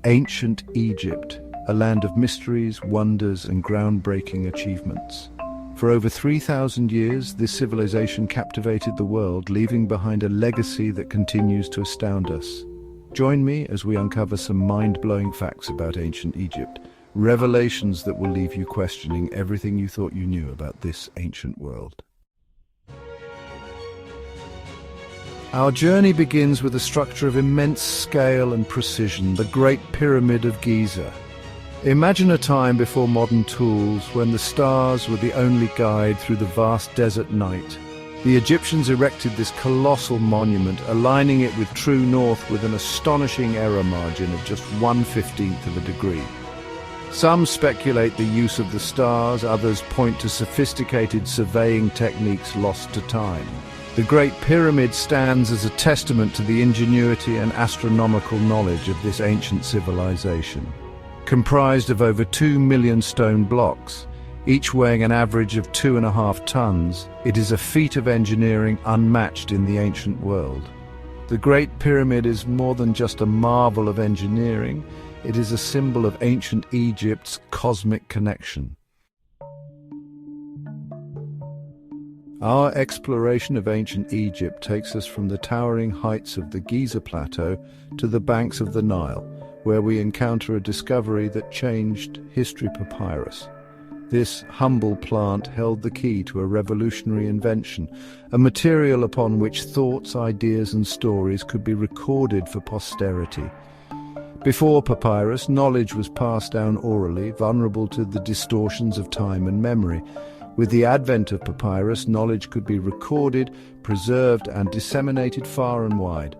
Ancient Egypt, a land of mysteries, wonders, and groundbreaking achievements. For over 3,000 years, this civilization captivated the world, leaving behind a legacy that continues to astound us. Join me as we uncover some mind-blowing facts about ancient Egypt, revelations that will leave you questioning everything you thought you knew about this ancient world. Our journey begins with a structure of immense scale and precision, the Great Pyramid of Giza. Imagine a time before modern tools, when the stars were the only guide through the vast desert night. The Egyptians erected this colossal monument, aligning it with true north with an astonishing error margin of just 1/15 of a degree. Some speculate the use of the stars, others point to sophisticated surveying techniques lost to time. The Great Pyramid stands as a testament to the ingenuity and astronomical knowledge of this ancient civilization. Comprised of over 2 million stone blocks, each weighing an average of 2.5 tons, it is a feat of engineering unmatched in the ancient world. The Great Pyramid is more than just a marvel of engineering, it is a symbol of ancient Egypt's cosmic connection. Our exploration of ancient Egypt takes us from the towering heights of the Giza Plateau to the banks of the Nile, where we encounter a discovery that changed history: papyrus. This humble plant held the key to a revolutionary invention, a material upon which thoughts, ideas, and stories could be recorded for posterity. Before papyrus, knowledge was passed down orally, vulnerable to the distortions of time and memory. With the advent of papyrus, knowledge could be recorded, preserved, and disseminated far and wide.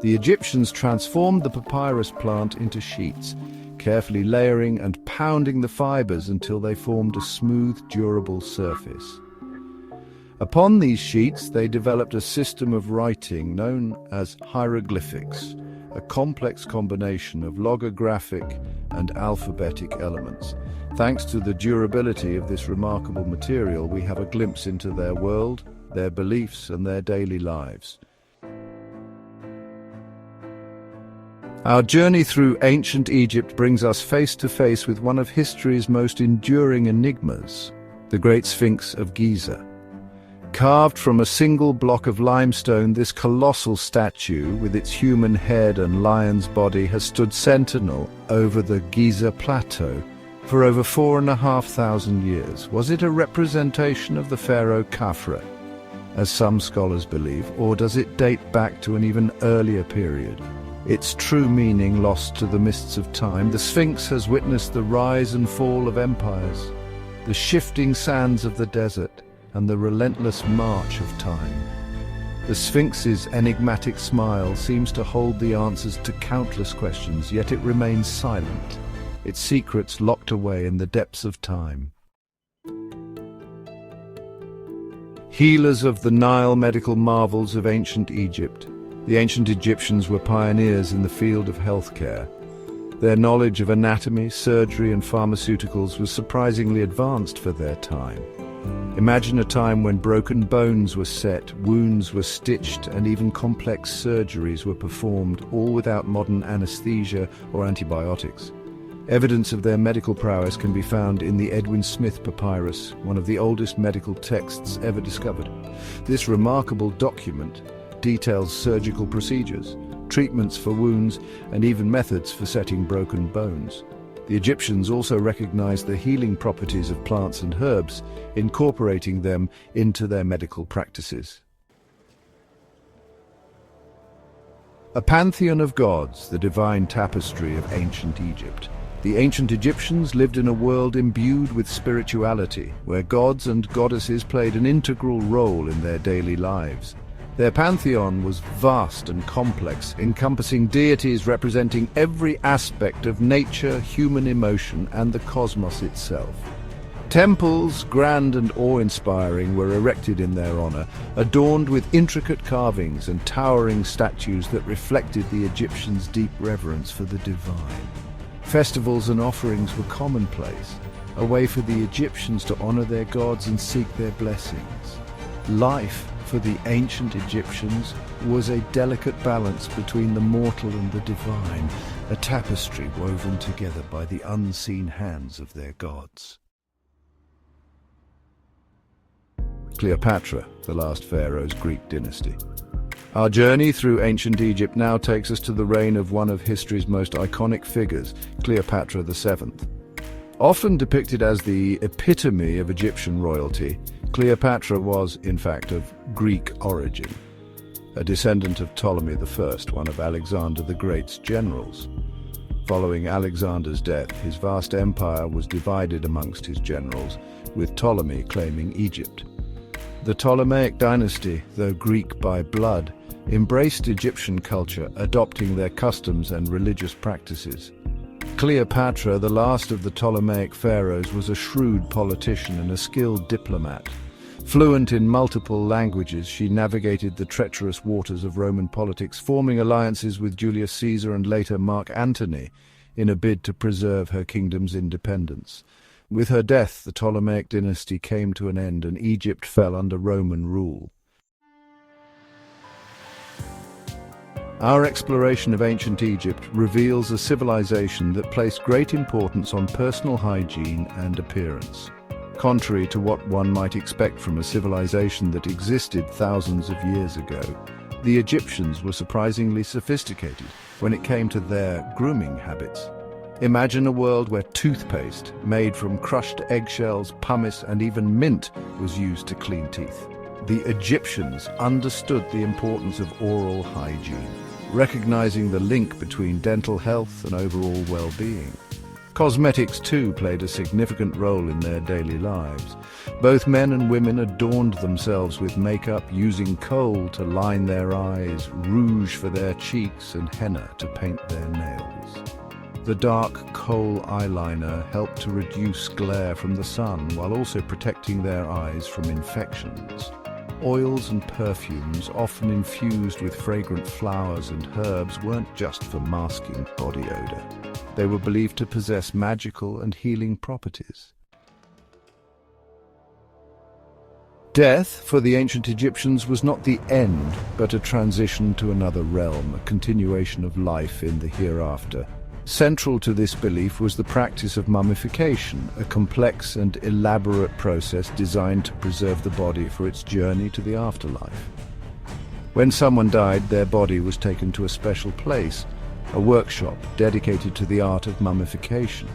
The Egyptians transformed the papyrus plant into sheets, carefully layering and pounding the fibers until they formed a smooth, durable surface. Upon these sheets, they developed a system of writing known as hieroglyphics, a complex combination of logographic and alphabetic elements. Thanks to the durability of this remarkable material, we have a glimpse into their world, their beliefs, and their daily lives. Our journey through ancient Egypt brings us face to face with one of history's most enduring enigmas, the Great Sphinx of Giza. Carved from a single block of limestone, this colossal statue, with its human head and lion's body, has stood sentinel over the Giza Plateau for over 4,500 years. Was it a representation of the pharaoh Khafre, as some scholars believe, or does it date back to an even earlier period? Its true meaning lost to the mists of time, the Sphinx has witnessed the rise and fall of empires, the shifting sands of the desert, and the relentless march of time. The Sphinx's enigmatic smile seems to hold the answers to countless questions, yet it remains silent, its secrets locked away in the depths of time. Healers of the Nile, medical marvels of ancient Egypt. The ancient Egyptians were pioneers in the field of healthcare. Their knowledge of anatomy, surgery, and pharmaceuticals was surprisingly advanced for their time. Imagine a time when broken bones were set, wounds were stitched, and even complex surgeries were performed, all without modern anesthesia or antibiotics. Evidence of their medical prowess can be found in the Edwin Smith Papyrus, one of the oldest medical texts ever discovered. This remarkable document details surgical procedures, treatments for wounds, and even methods for setting broken bones. The Egyptians also recognized the healing properties of plants and herbs, incorporating them into their medical practices. A pantheon of gods, the divine tapestry of ancient Egypt. The ancient Egyptians lived in a world imbued with spirituality, where gods and goddesses played an integral role in their daily lives. Their pantheon was vast and complex, encompassing deities representing every aspect of nature, human emotion, and the cosmos itself. Temples, grand and awe-inspiring, were erected in their honor, adorned with intricate carvings and towering statues that reflected the Egyptians' deep reverence for the divine. Festivals and offerings were commonplace, a way for the Egyptians to honor their gods and seek their blessings. Life, for the ancient Egyptians, was a delicate balance between the mortal and the divine, a tapestry woven together by the unseen hands of their gods. Cleopatra, the last pharaoh's Greek dynasty. Our journey through ancient Egypt now takes us to the reign of one of history's most iconic figures, Cleopatra VII. Often depicted as the epitome of Egyptian royalty, Cleopatra was, in fact, of Greek origin, a descendant of Ptolemy I, one of Alexander the Great's generals. Following Alexander's death, his vast empire was divided amongst his generals, with Ptolemy claiming Egypt. The Ptolemaic dynasty, though Greek by blood, embraced Egyptian culture, adopting their customs and religious practices. Cleopatra, the last of the Ptolemaic pharaohs, was a shrewd politician and a skilled diplomat. Fluent in multiple languages, she navigated the treacherous waters of Roman politics, forming alliances with Julius Caesar and later Mark Antony in a bid to preserve her kingdom's independence. With her death, the Ptolemaic dynasty came to an end and Egypt fell under Roman rule. Our exploration of ancient Egypt reveals a civilization that placed great importance on personal hygiene and appearance. Contrary to what one might expect from a civilization that existed thousands of years ago, the Egyptians were surprisingly sophisticated when it came to their grooming habits. Imagine a world where toothpaste, made from crushed eggshells, pumice, and even mint, was used to clean teeth. The Egyptians understood the importance of oral hygiene, recognizing the link between dental health and overall well-being. Cosmetics, too, played a significant role in their daily lives. Both men and women adorned themselves with makeup, using kohl to line their eyes, rouge for their cheeks, and henna to paint their nails. The dark kohl eyeliner helped to reduce glare from the sun while also protecting their eyes from infections. Oils and perfumes, often infused with fragrant flowers and herbs, weren't just for masking body odor. They were believed to possess magical and healing properties. Death, for the ancient Egyptians, was not the end, but a transition to another realm, a continuation of life in the hereafter. Central to this belief was the practice of mummification, a complex and elaborate process designed to preserve the body for its journey to the afterlife. When someone died, their body was taken to a special place, a workshop dedicated to the art of mummification.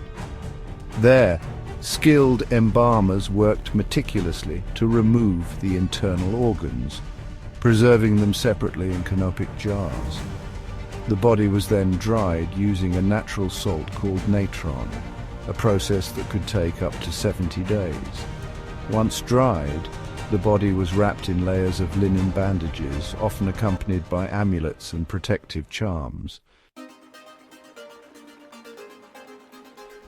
There, skilled embalmers worked meticulously to remove the internal organs, preserving them separately in canopic jars. The body was then dried using a natural salt called natron, a process that could take up to 70 days. Once dried, the body was wrapped in layers of linen bandages, often accompanied by amulets and protective charms.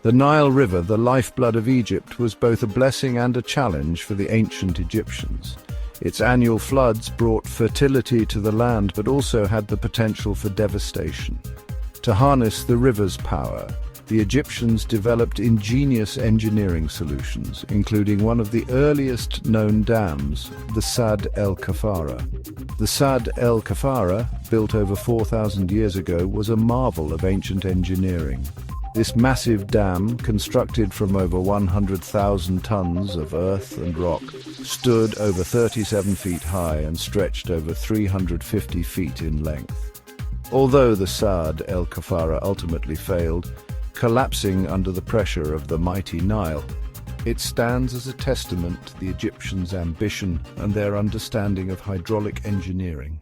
The Nile River, the lifeblood of Egypt, was both a blessing and a challenge for the ancient Egyptians. Its annual floods brought fertility to the land, but also had the potential for devastation. To harness the river's power, the Egyptians developed ingenious engineering solutions, including one of the earliest known dams, the Sad el Kafara. The Sad el Kafara, built over 4,000 years ago, was a marvel of ancient engineering. This massive dam, constructed from over 100,000 tons of earth and rock, stood over 37 feet high and stretched over 350 feet in length. Although the Sad el Kafara ultimately failed, collapsing under the pressure of the mighty Nile, it stands as a testament to the Egyptians' ambition and their understanding of hydraulic engineering.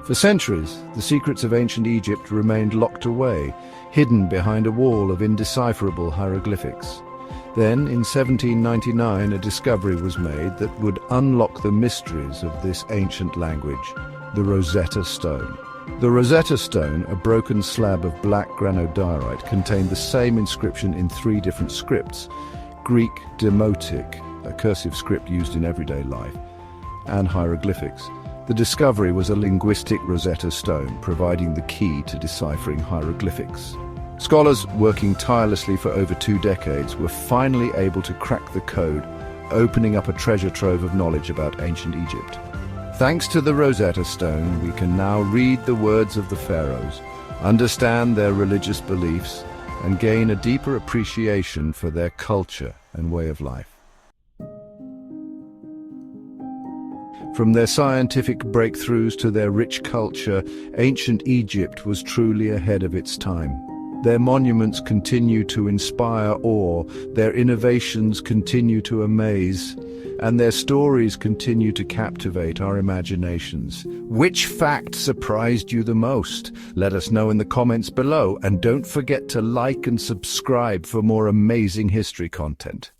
For centuries, the secrets of ancient Egypt remained locked away, hidden behind a wall of indecipherable hieroglyphics. Then, in 1799, a discovery was made that would unlock the mysteries of this ancient language, the Rosetta Stone. The Rosetta Stone, a broken slab of black granodiorite, contained the same inscription in 3 different scripts: Greek Demotic, a cursive script used in everyday life, and hieroglyphics. The discovery was a linguistic Rosetta Stone, providing the key to deciphering hieroglyphics. Scholars, working tirelessly for over 2 decades, were finally able to crack the code, opening up a treasure trove of knowledge about ancient Egypt. Thanks to the Rosetta Stone, we can now read the words of the pharaohs, understand their religious beliefs, and gain a deeper appreciation for their culture and way of life. From their scientific breakthroughs to their rich culture, ancient Egypt was truly ahead of its time. Their monuments continue to inspire awe, their innovations continue to amaze, and their stories continue to captivate our imaginations. Which fact surprised you the most? Let us know in the comments below, and don't forget to like and subscribe for more amazing history content.